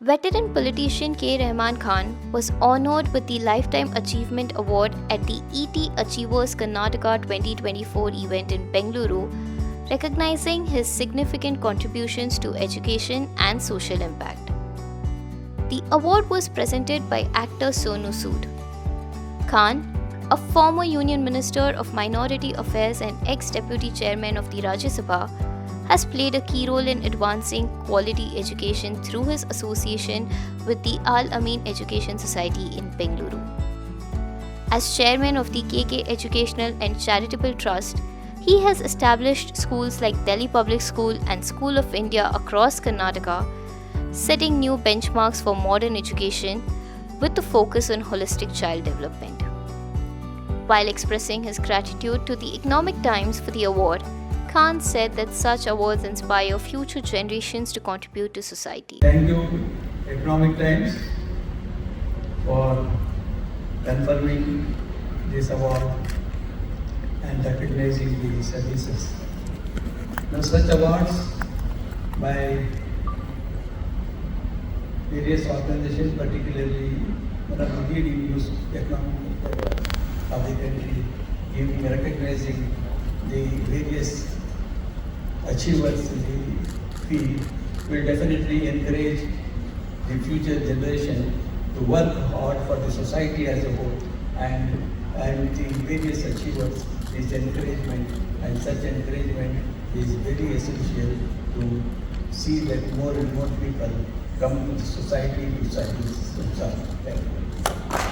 Veteran politician K. Rahman Khan was honored with the Lifetime Achievement Award at the ET Achievers Karnataka 2024 event in Bengaluru, recognizing his significant contributions to education and social impact. The award was presented by actor Sonu Sood. Khan, a former Union Minister of Minority Affairs and ex-Deputy Chairman of the Rajya Sabha, has played a key role in advancing quality education through his association with the Al-Ameen Education Society in Bengaluru. As chairman of the KK Educational and Charitable Trust, he has established schools like Delhi Public School and School of India across Karnataka, setting new benchmarks for modern education with a focus on holistic child development. While expressing his gratitude to the Economic Times for the award, Khan said that such awards inspire future generations to contribute to society. Thank you, Economic Times, for confirming this award and recognizing the services. Now, such awards by various organizations, particularly one of the leading news economic of the country, recognizing the various achievers in the field, will definitely encourage the future generation to work hard for the society as a whole, and the various achievers, this encouragement, and such encouragement is very essential to see that more and more people come to the society to service themselves. Thank you.